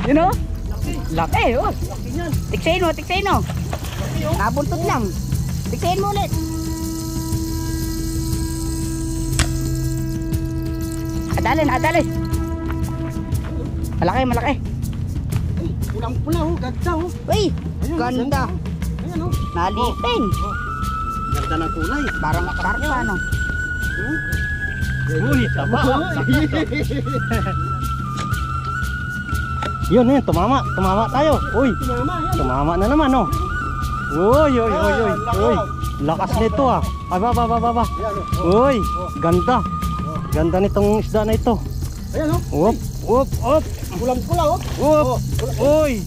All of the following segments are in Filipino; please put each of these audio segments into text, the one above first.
Yun o. Laki o. Tiksayin mo, tiksayin mo. Nabuntot lang. Tiksayin mo ulit. Adalin, adalin. Malaki, malaki. Ay, pulang-pula oh, ganda oh. Uy, ganda. Ayan oh. Nalipin. Ganda ng kulay. Parang karpa, no? Uy, taba. Yun, yun, tumama tayo. Uy, tumama na naman oh. Uy, uy, uy, uy, uy. Lakas nito ah. Aba. Uy, ganda. Ganda nitong isda na ito. Ayan oh. Up. Pulang-pula oh. Uy.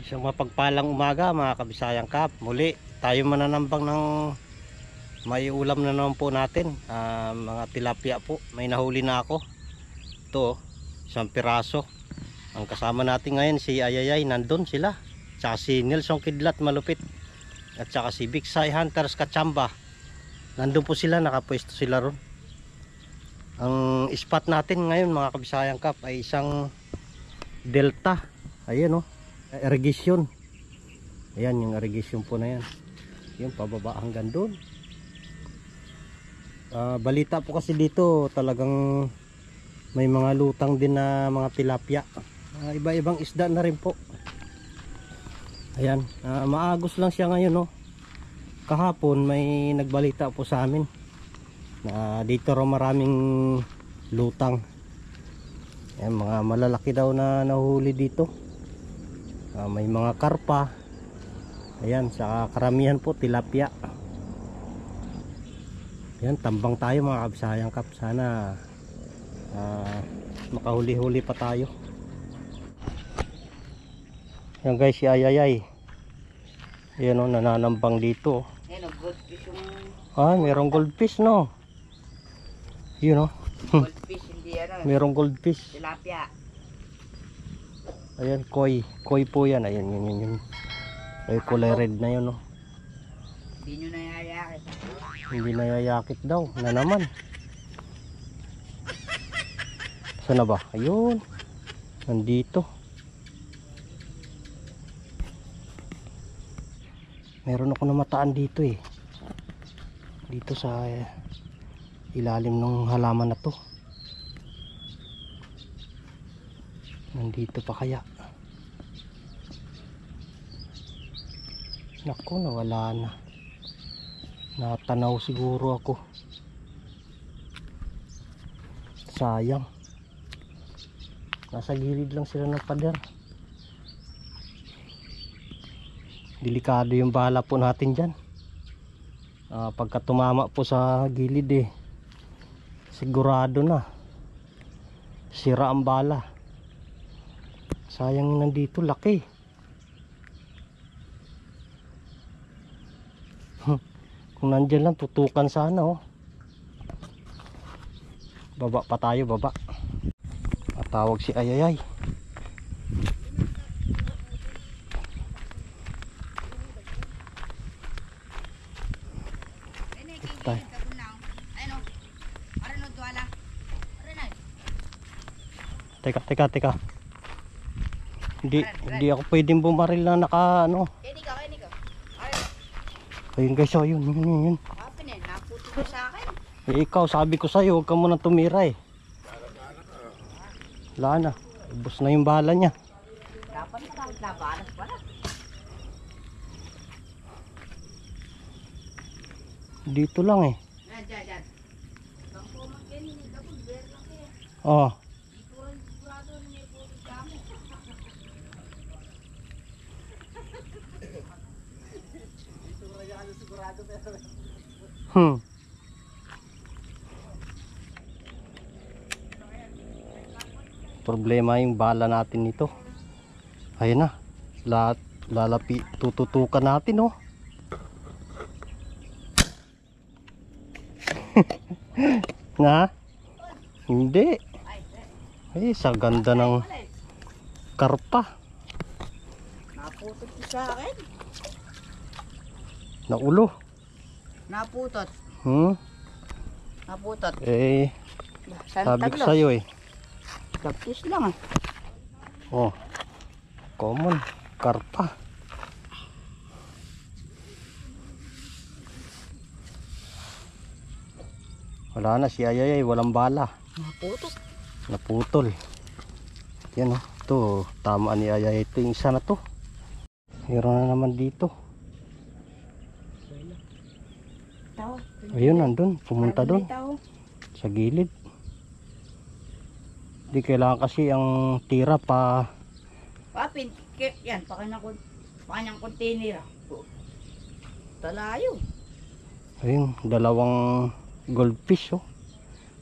Isang mapagpalang umaga mga kabisayang kap. Muli tayo mananambang ng may ulam na naman po natin. Mga tilapia po. May nahuli na ako. Ito isang piraso. Ang kasama natin ngayon si Ayayay. Nandun sila. Tsaka si Nelson Kidlat malupit. At saka si Big Sai Hunters Kachamba. Nandun po sila. Nakapwesto sila ron. Ang spot natin ngayon mga kabisayang kap ay isang delta. Ayan o. Irrigation. Ayan yung irrigation po na yan. Yung pababa hanggang doon. Balita po kasi dito talagang may mga lutang din na mga tilapia. Iba-ibang isda na rin po. Ayan. Maagos lang siya ngayon no. Kahapon may nagbalita po sa amin na dito raw maraming lutang. Ayan, mga malalaki daw na nahuhuli dito. May mga karpa. Ayan, sa karamihan po tilapia. Ayan, tambang tayo mga kabisayang kap. Sana makahuli-huli pa tayo. Ayan guys, si Ayayay. Ayan o, nananambang dito. Ayan o, goldfish yung... Merong goldfish no. Yun o. Goldfish, hindi ano. Merong goldfish. Tilapia. Ayan, koi po yan. Ayan, yun. Ay, kulay red na yun, no? Hindi nyo nayayakit. Hindi nayayakit daw, na naman. Saan na ba? Ayun. Nandito. Meron ako namataan dito eh. Dito sa ilalim ng halaman na to. Nandito pa kaya? Naku, nawala na. Natanaw siguro ako. Sayang. Nasa gilid lang sila ng pader. Delikado yung bala po natin dyan. Pagka tumama po sa gilid eh, sigurado na sira ang bala. Sayang nandito, laki. Kung nandyan lang, tutukan sana oh. Baba pa tayo, baba. Matawag si Ayayay. Teka. Hindi ako pwedeng bumaril na naka ano. Ayun guys, yun. Naputo sa akin. Ikaw, sabi ko sa'yo, huwag ka muna tumira eh. Wala na. Ubus na yung bala niya. Dapat nabalas pala. Dito lang eh. Diyan. Oh. Problema yung bala natin nito. Ayun na. Tututukan natin oh. Na? Hindi. Ay, sa ganda ng karpa. Naputok sa akin. Naulo. Naputot. Hmm? Naputot. Eh, sabi ko sa'yo eh. Tapos lang ah. Oh, common. Karpa. Wala na si Ayayay, walang bala. Naputot. Naputol. Yan oh. Ito, tama ni Ayayay. Ito yung isa na to. Meron na naman dito. Tao. Ayun, nandun. Pumunta dun. Tao. Sa gilid. Di kailangan kasi ang tira pa. Papin, yan, pakanyang container. Talayo. Ayun, dalawang goldfish oh.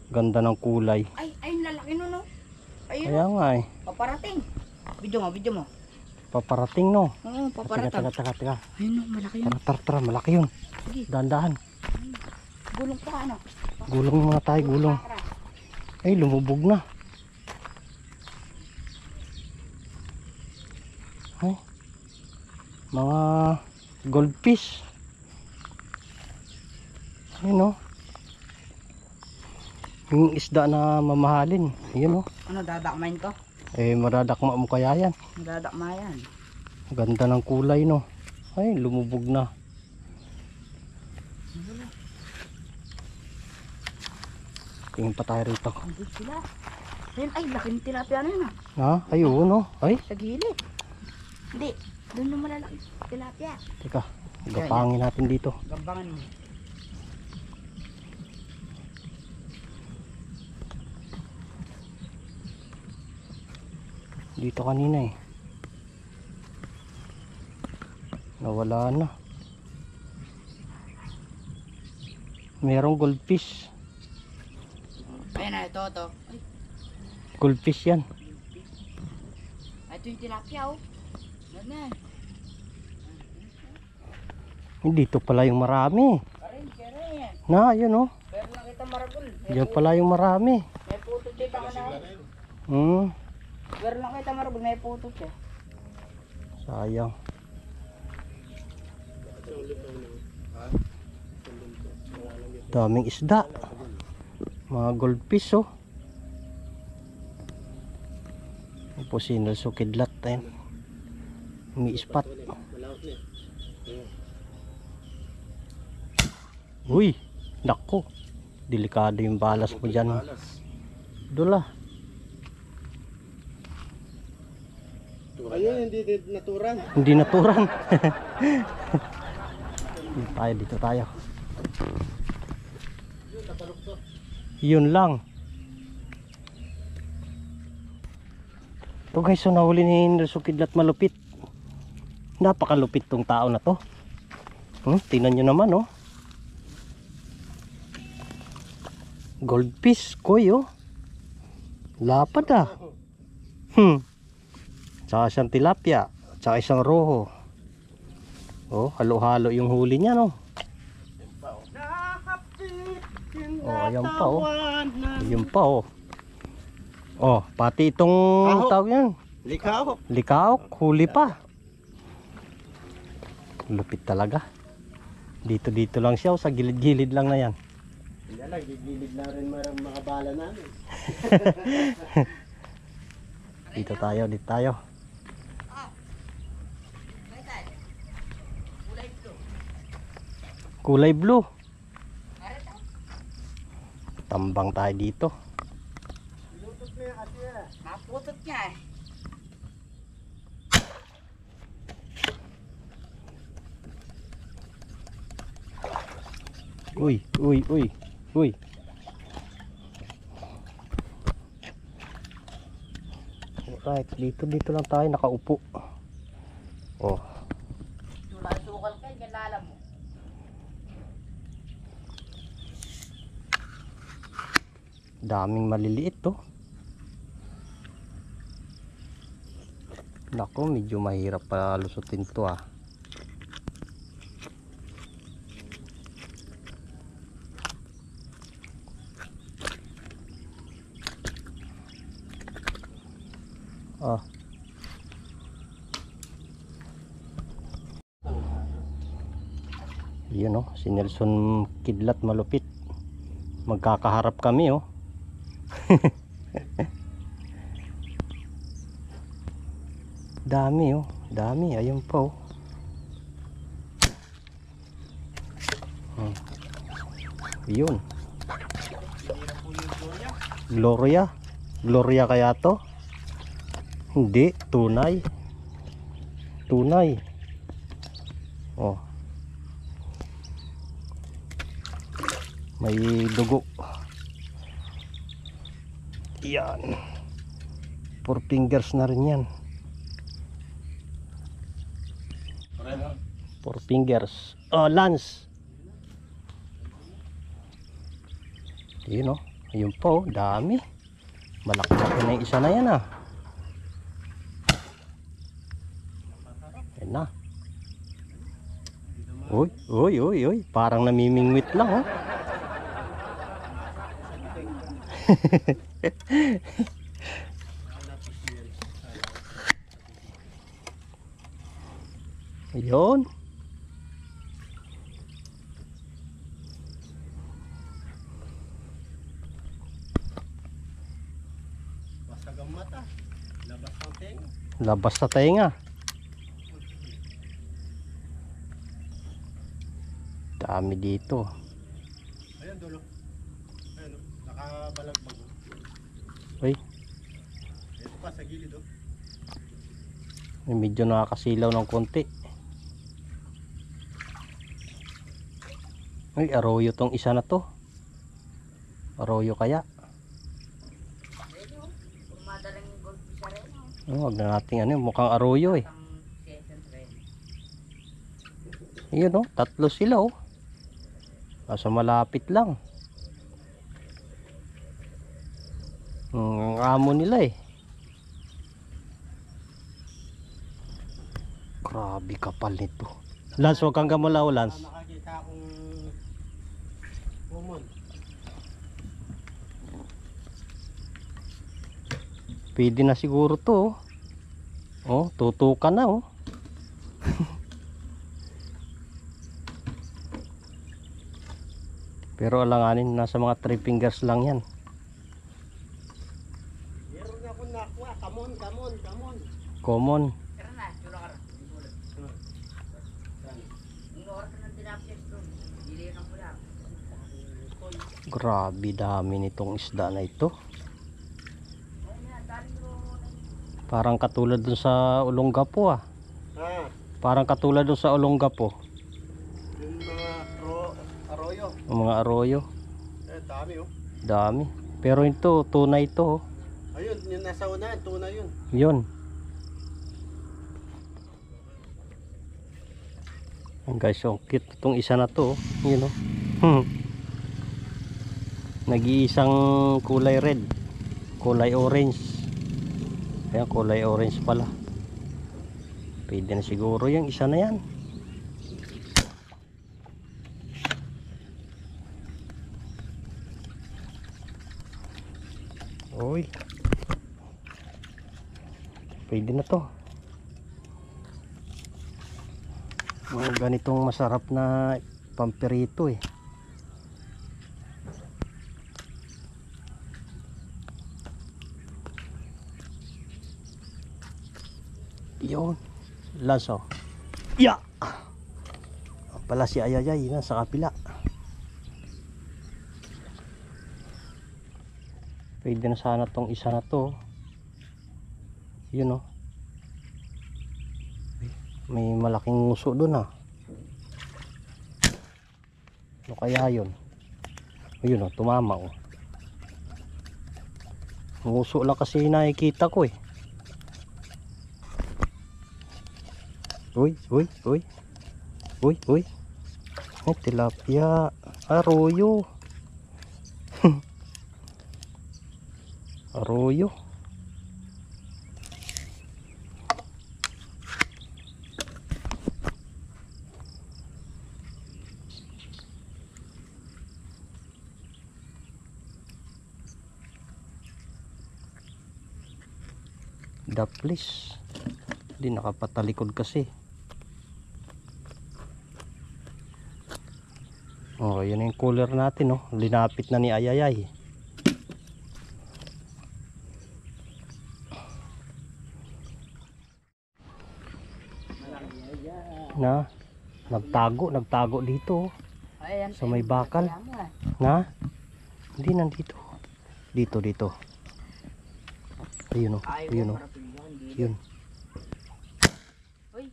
Ganda ng kulay. Ay, lalaki no, no? Ayun, Kaya nga eh. paparating. Video mo. Paparating no. Oo, paparating. Teka. Ayun no, malaki yun. Tara, malaki yun. Sige, Dahan-dahan. gulong pa ano. Gulong muna tayo, gulong. Ay, lumubog na. Ay, mga goldfish. Ayun oh. Yung isda na mamahalin. Ayun oh. Ano, dadakmain ko? Eh, maradakma mo kaya yan. Dadakmayan. Ganda ng kulay no. Ay, lumubog na. Tingin pa tayo rito. Andun sila. Ayun, ay, laki ng tilapia na yun ah. Ha? Ayun no. Ay, Sa gilid. Hindi, doon yung malalaki tilapia. teka. Gapangin natin dito. Gambangan mo. Dito kanina eh. Nawala na. Merong goldfish. Ayun na, ito. Ay, Goldfish yan. ito yung tilapia oh. Ganyan. Dito pala yung marami. Karen. Na, yun oh. Pero nakita maragol. Diyan pala yung marami. May puto dito ka na. Pero nakita maragol, may puto siya. Sayang. Daming isda. Mga goldfish oh. Pusinol sukidlat ayun. May ispat. Uy, nako. Delikado yung balas mo dyan. Dula. Ayun, hindi naturan. Hindi naturan. Dito tayo. Yun lang. Ito guys, so nahuli ni Sukidlat malupit. Napakalupit tong tao na to. Tingnan nyo naman oh. Goldfish, koy oh. Lapad ah. Tsaka isang tilapia, tsaka isang roho. Oh, halo-halo yung huli niya no. Oh, ayan pa oh. Ayan pa oh. Oh, pati itong tawag yan. Likaok, huli pa. Lupit talaga. Dito lang siya, sa gilid-gilid lang na yan. Hindi lang, gigilid na rin mga bala namin. Dito tayo. Kulay blue. Tambang tayo dito. Naputot niya eh. Uy. Right, dito lang tayo nakaupo. Oh. Wala sukal kayo, galala mo. Daming maliliit to. Nako, medyo mahirap pa lusutin to ah. Yun oh, si Nelson Kidlat malupit. Magkakaharap kami oh. Dami oh, dami. Ayun pa oh. Yun. Gloria. Gloria kaya to? Hindi, tunay. Tunay. Oh. May dugo. Yan. 4 fingers na rin yan. 4 fingers. Oh, lance. Yun oh. Ayun po, dami. Malaki-laki na yung isa na yan ah. Yan na. Uy, uy, uy, uy. Parang namimingwit lang oh. Ayun. Basag ang mata. Labas ang tenga. Labas sa tenga. Dami dito. Ayan dulo. Ayan oh. Nakabalagbag oh. Uy, Ito pa sa gilid oh. medyo nakakasilaw ng konti. Ay, arroyo tong isa na to. Arroyo kaya. Oh, wag na natin ano, mukhang arroyo eh. Yun oh, 3 sila oh. Nasa malapit lang. Ang amo nila eh. Grabe kapal nito. Lance, huwag kang gamalaw, Lance. Nakakita akong common. Pwede na siguro to. Oh, tutukan na oh. Pero alanganin, nasa mga 3 fingers lang yan. Meron akong nakuha. Kamon, kamon, kamon. Common. Grabe dami nitong isda na ito. Parang katulad dun sa Olongapo ah. Ah, Parang katulad dun sa Olongapo. yung mga arroyo. Ang mga arroyo. Dami oh. Dami. Pero ito, tunay ito oh. Ayun, yung nasa unahan, tuna yun. Yun. Ang guys, so cute itong isa na to. Yun oh. Nag-iisang kulay red. Kulay orange. Ayan, kulay orange pala. Pwede na siguro yung isa na yan. Uy. Pwede na to. Mga ganitong masarap na pampirito eh. Yun. Laso. Ya. Pala si Ayayay na sa kapila. Pwede na sana tong isa na to. Yun oh. May malaking nguso doon ah. Ano kaya yun? Ayun oh, tumama oh. Nguso lang kasi nakikita ko eh. Uy, uy, uy. Uy, uy. Ay, tilapia. Arroyo. Arroyo. Daplis. Hindi nakapatalikod kasi. Oh, yun yung cooler natin, oh. Linapit na ni Ayayay. Na, nagtago dito, oh. Ayan, So may bakal. kaya mo, ah. Na? Hindi nandito. Dito. Ayun, oh. Ayaw Ayun, mo, oh. parapin mo, hindi. Yun. Uy.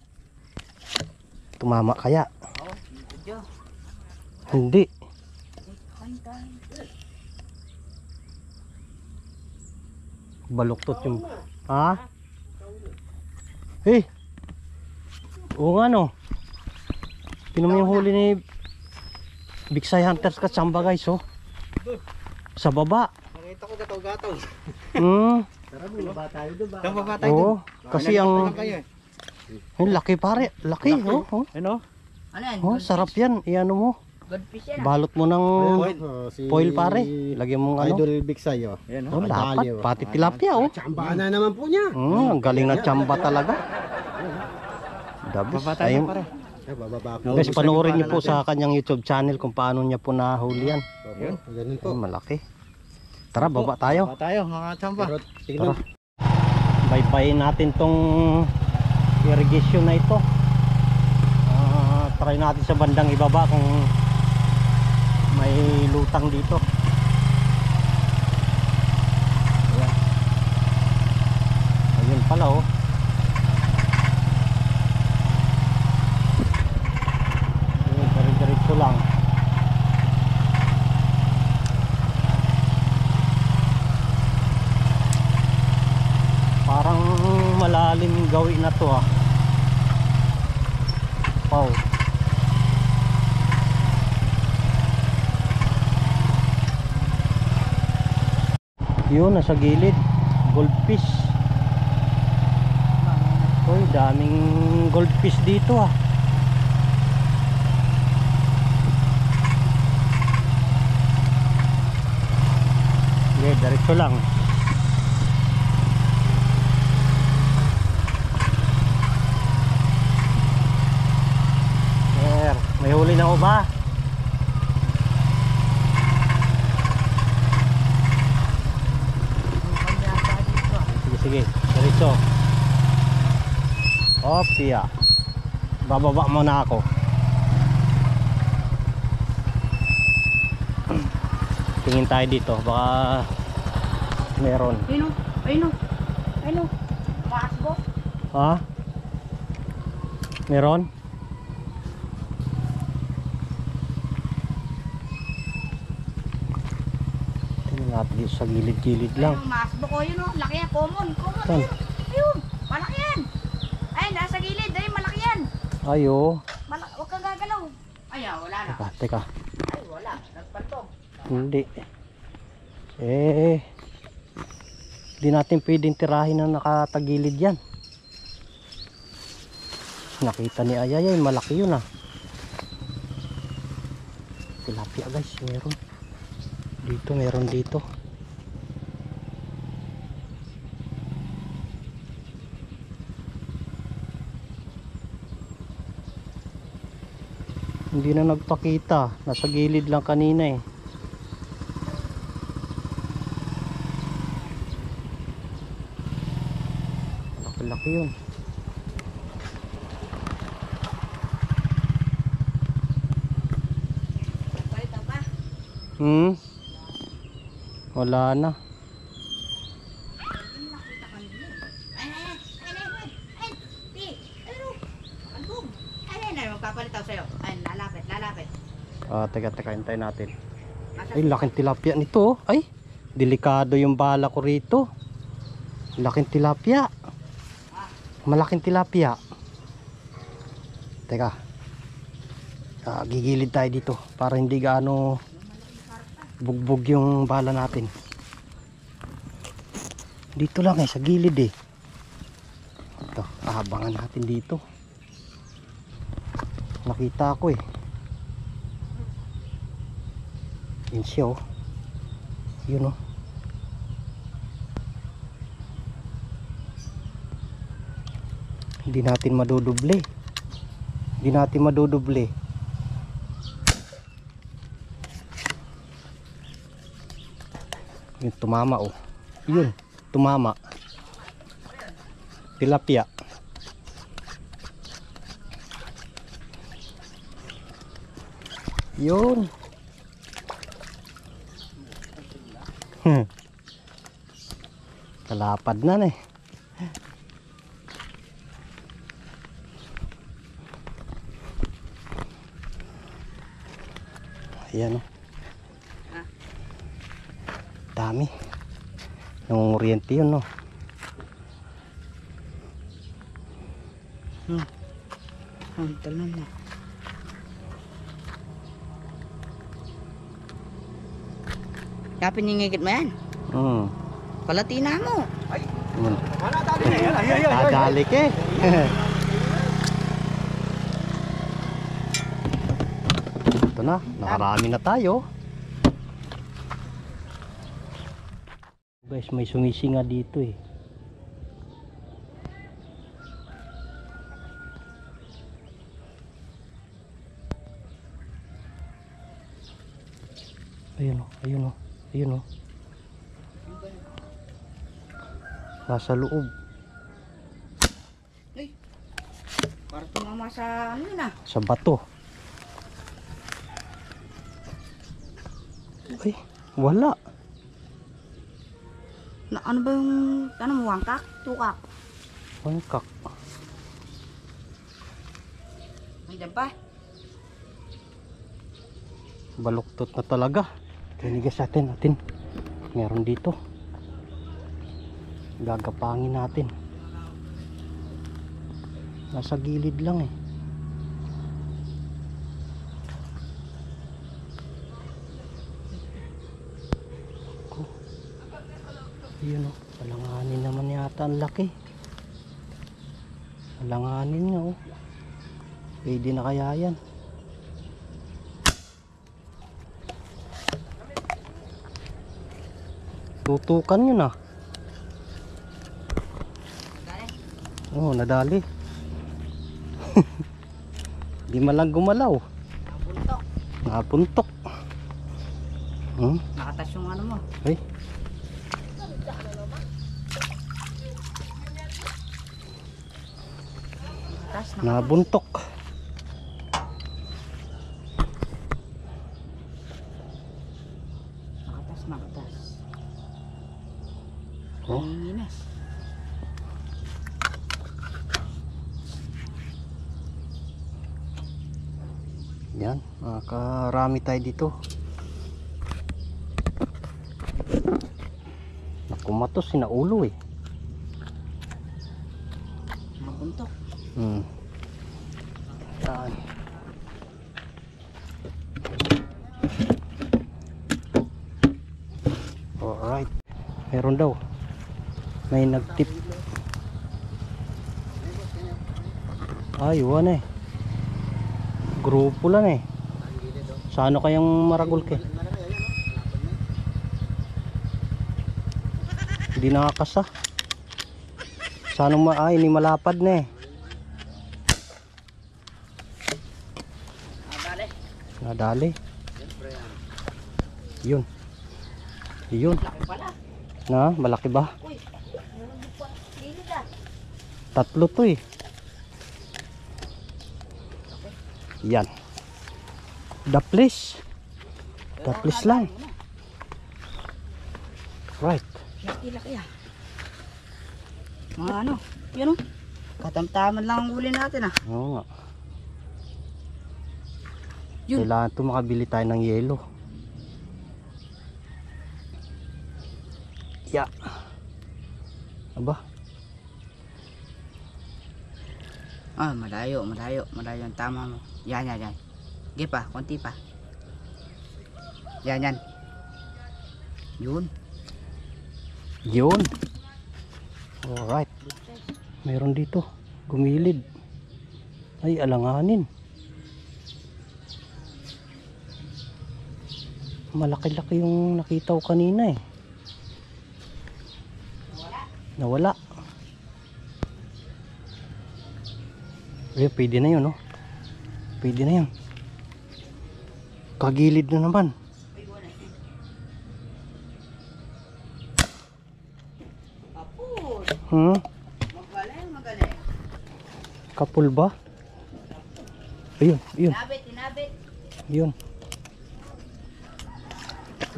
Tumama kaya? Oh, medyo. Hindi. Hantay. Baluktot yung... Ha? Eh! Oo nga, no. Tinan mo yung huli ni Bigsay Hunters Kachamba, guys, oh. Sa baba. Nakita ko gataw-gataw. Tara, bumaba tayo doon ba? Baba tayo Oo. dun. Kasi ang... Kayo, Yung laki, pare. Laki, oh. Oh. ano? Ano yan? Oh, sarap yan. Iano mo. Goldfish yan, ah. Balot mo ng foil, pare. Lagyan mo ano. Idol Bigsay, oh. Ayan, Oh, oh. lapat. Dali, oh. Pati tilapia, oh. Tsamba na naman po niya. Ang galing na tsamba talaga. Dabis. Baba tayo, Ayun. pare. Bababa po. Guys, panoorin niyo po sa kanyang YouTube channel kung paano niya po nahuli yan. Yun. Ganun po. Ay, malaki. Tara, baba tayo. Baba tayo, mga tsamba. Pero tignan. Tara. Baybayin natin tong irrigation na ito. Try natin sa bandang ibaba kung may lutang dito. Ayan. Ayun pala, oh. Ayun, diretso lang. Parang malalim gawin na to, ah. Wow. Yun, nasa gilid. Goldfish. Uy, daming goldfish dito, ah. Okay, diretso lang. May huli na uba. Sige, diretso. Opia. Bababa muna ako. Tingin tayo dito, baka meron. Ayun o. Makasbo. Ha? Meron? Tingnan natin dito sa gilid-gilid lang. Ayun, makasbo ko yun o. Laki yan, common. Saan? Ayun, malaki yan. Ay, nasa gilid. Ayun, malaki yan. Ayo. Huwag kang gagalaw. Ay, wala na. Teka. Ay, wala. Nagpantog. Hindi. Hindi natin pwedeng tirahin na nakatagilid yan. Nakita ni Ayayay, malaki yun, ah. Tilapia, guys, meron. Dito, meron dito. Hindi na nagpakita. Nasa gilid lang kanina, eh. Laki yun. Palito pa. Wala na. Nakita ka nila. Ay, di. Ano? Album. Ay, magpapalitaw sa'yo. Ay, lalapit. Teka, hintayin natin. Nasa Ay, laking tilapia nito, oh. Ay, delikado yung bala ko rito. Laking tilapia. Malaking tilapia. Teka. Gigilid tayo dito para hindi gaano bugbog yung bala natin. Dito lang, sa gilid, eh. Ito, ahabangan natin dito. Nakita ko, eh. Yun siya, oh. Yun, oh. Hindi natin maduduble. Yung tumama oh. Yun, tumama. Tilapia. Yun. Kalapad na eh. Ayan o. Dami. Nangunguryente yun no. Ang talan na. Kaya piningigit mo yan. Palatina mo. Dadalik eh. Ito na, nakarami na tayo. Guys, may sumisinga dito eh. Ayun oh, ayun oh, ayun oh. Nasa loob. Ay, para tumama sa ano na. Sa bato. Ay, wala. Na, ano ba yung, ano mo, wangkak? Tukak? Bangkak. Nandiyan pa? Baluktot na talaga. Tinigas natin. Meron dito. Gagapangin natin. Nasa gilid lang eh. Yun o, alanganin naman yata ang laki. Alanganin nga o. Pwede na kaya yan. Tutukan yun ah. Oo, nadali. Di malang gumalaw. Napuntok. Napuntok. Nakatas yung ano mo. Ay. Nabuntok. Nakatas. Oh. Nanginginas. Yan, makakarami tayo dito. Nakumatos, sinaulo eh. Napuntok. Yan. Alright. Meron daw. May nagtip. Ay, wala eh. Grupo lang eh. Sa ano kayang maragol ke? Hindi nakakasa. Sa ano ay, ini malapad na eh. Nadali. Yun. Yun. Laki pala. Na, malaki ba? Uy, meron din pa. Gilid ah. Tatlo to eh. Yan. Daplis. Daplis lang. Right. Laki ah. Mga ano, yun oh. Katamtaman lang ang huli natin ah. Oo nga. Yun. Kailangan ito makabili tayo ng yelo. Ya. Aba. Ah, malayo ang tama mo. Yan. Sige pa, konti pa. Yan. Yun. Yun. Alright. Meron dito. Gumilid. Ay, alanganin. Malaki-laki yung nakita ko kanina eh. Nawala. Pwede na yun, no? Pwede na yan. Kagilid na naman. Magaling. Kapul ba? Ayun, ayun. Tinabit. Ayun.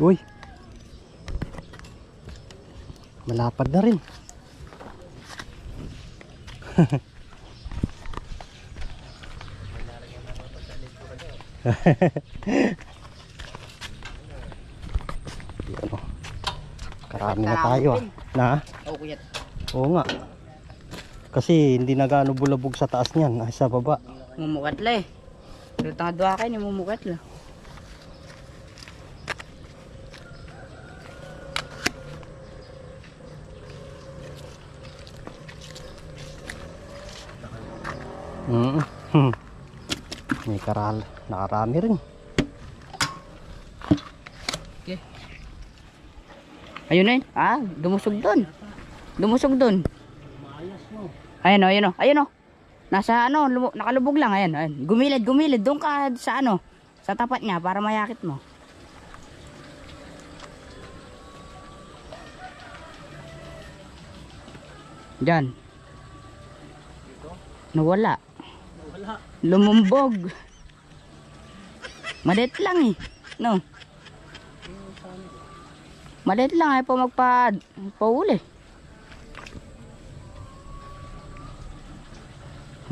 Uy. Malapad na rin. Yan, oh. Karami na tayo ah. Na? Oh, kuya. Oo nga. Kasi hindi na gaano bulabog sa taas niyan, ay sa baba. Mumukat la eh. Pero tanga kayo, mumukat la. May karal, nakarami rin. Okay. Ayun na yun. Ah, dumusog doon. Dumusog doon. Ayan o, ayan o, ayan o. Nasa ano, nakalubog lang. Ayan, ayan. Gumilid, gumilid. Doon ka sa ano, sa tapat niya para mayakit mo. Diyan. Nawala. Lumumbog. Maliit lang eh. No. Maliit lang ay po magpa-uli.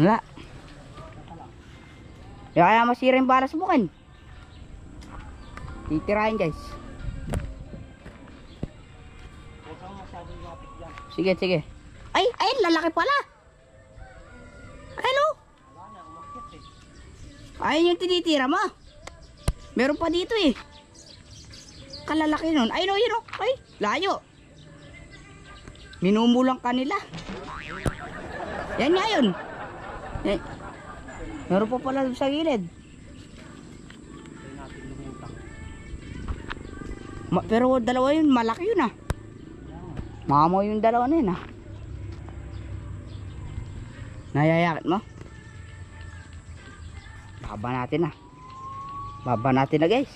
Wala. Kaya masira yung bala sa bukin. Titirahin guys. Sige, sige. Ay, ay, lalaki pala. Ano? Ayun yung tinitira mo. Meron pa dito eh. Kalalaki nun. Ayun o, yun o. Ay, layo. Minumulang kanila. Yan nga yun. Yan. Meron pa pala sa gilid. Pero dalawa yun, malaki yun ah. Mamo yung dalawa na yun ah. Nayayakit mo? Baba natin na. Baba natin na guys.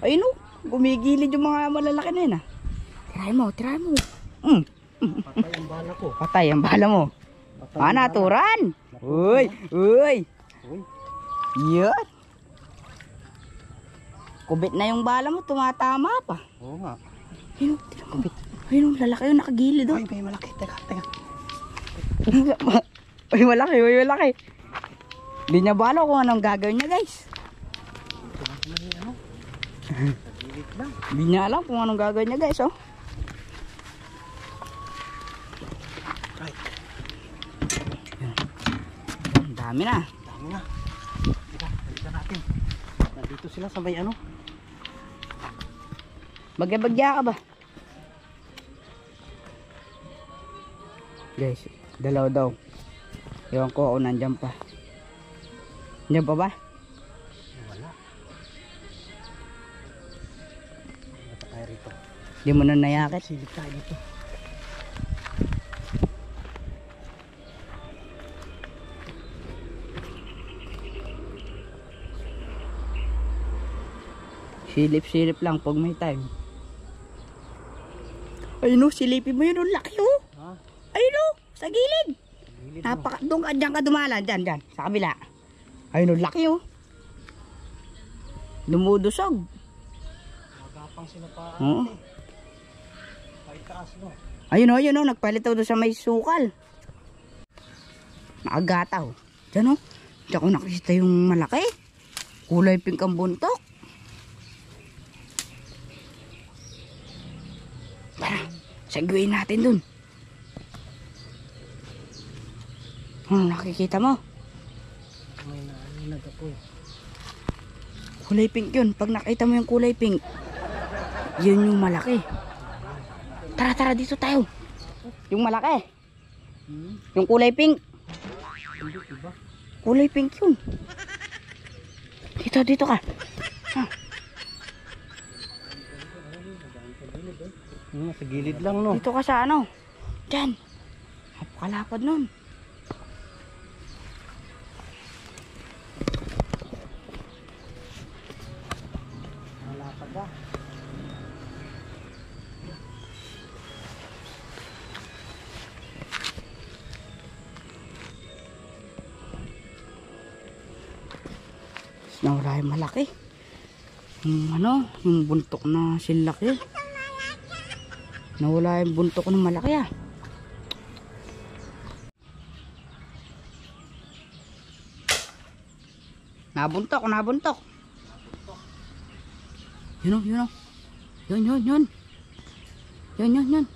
Ayun o. Gumigilid yung mga malalaki na yun ah. Tirahin mo, tirahin mo. Patay ang bala ko. Patay ang bala mo. Naturan. Uy, uy. Yan. Kubit na yung bala mo, tumatama pa. Oo nga. Ayun, kubit. Ayun, lalaki yun, nakagilid o. Ay, may malaki. Teka, teka. Uy, malaki, uy, malaki. Hindi niya bala kung anong gagawin niya guys. Hindi niya alam kung anong gagawin niya guys oh. Ang dami na. Dami na. Teka, balikan natin. Nandito sila sa may ano. Bagya-bagya ka ba? Guys, dalaw daw. Ewan ko kung nandyan pa. Nandyan pa ba? Wala. Bata tayo rito. Di mo na nayakit. Silip tayo dito. Silip-silip lang pag may time. Ayun o, silipin mo yun. Ang laki o. Ha? Ayun o, sa gilid. Doon ka, dyan ka dumalan. Dyan, dyan, sa kabila. Ayun o, laki o. Lumudusog. Magapang sila pa. Oo. Paitaas no. Ayun o, nagpalitaw doon sa may sukal. Nakagataw. Diyan o. Diyan ko nakikita yung malaki. Kulay pink ang buntok. Tara, sagwain natin dun. Nakikita mo? May naalinag ako eh. Kulay pink yun. Pag nakita mo yung kulay pink, yun yung malaki. Tara, tara, dito tayo. Yung malaki. Yung kulay pink. Kulay pink yun. Dito, dito ka. Sa gilid lang no. Dito ka sa ano. Diyan. Napakalapad nun. Malapad ba? Nawala yung malaki. Yung ano, yung buntok na silaki. Nawala yung buntok ng malaki ah. Nabuntok, nabuntok. Yun o, yun o. Yun, yun, yun. Yun, yun, yun.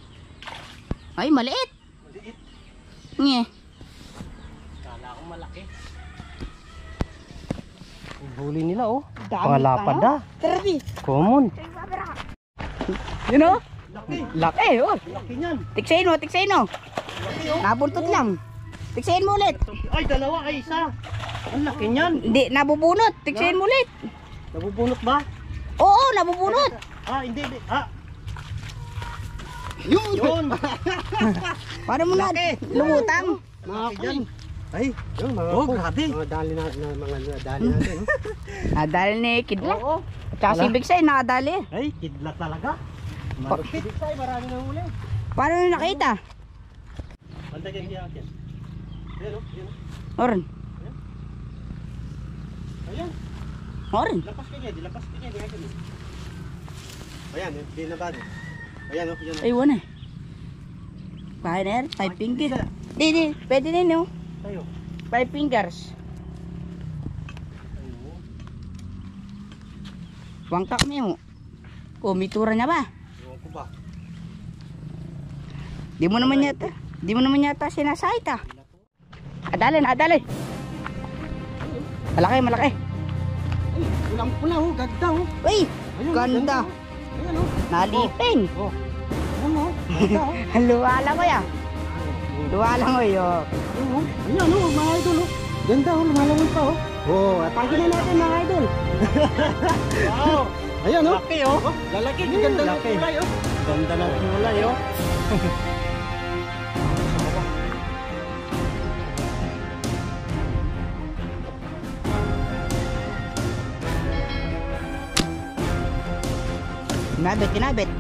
Ay, maliit. Maliit. Nge. Kala ko malaki. Yung huli nila oh. Dami Pangalapad pa, no? ah. Grabe. Common. Yun o. Laki. Laki, oh. Laki niyan. Tiksayin mo, tiksayin mo. Laki oh. Nabuntot lang. Tiksayin mo ulit. Ay, dalawa ay isa. Ang laki niyan. Hindi, nabubunot. Tiksayin mo ulit. Nabubunot ba? Oo, nabubunot. Ah, hindi, hindi. Ah. Yun. Paano mo na lumutang? Laki dyan. Ay, Yung mga oh, po, grabe. mga dali na mga dali natin. Oh. Nadali ni Kidlat. Oo. At saka si Ala. Big Say nakadali. Ay, kidlat talaga. Marupit. Ay, marami nang huli. Paano mo nakita? Banda kayo diyan akin. Ayan o, ayan o. Oren. Ayan. Oren. Lapas ka niya, dilapas ka niya. Ayan, hindi na ba? Ayan oh, yun. Ay, wala. Kaya na yan, 5 fingers. Di, pwede din yun. Tayo. 5 fingers. Tayo. Wangkak mo. Kumitura niya ba? Ewan ko ba? Di mo naman yata sinasait ah. Adali na, adali. Malaki, malaki. Ay, ulang pula oh, ganda oh. Uy, Ayun, ganda. Ayan oh. Naliping. Oh. Ayan oh, ganda oh. Luwala ko ya. Luwala ko yo. Oo. Ayan oh, mga idol oh. Ganda oh, lumalangon pa oh. Oh, atangin na natin mga idol. Wow! Ayan oh. Laki oh! Lalaki, ganda ng Laki. kulay oh. Ganda ng kulay oh! Kinabit, kinabit.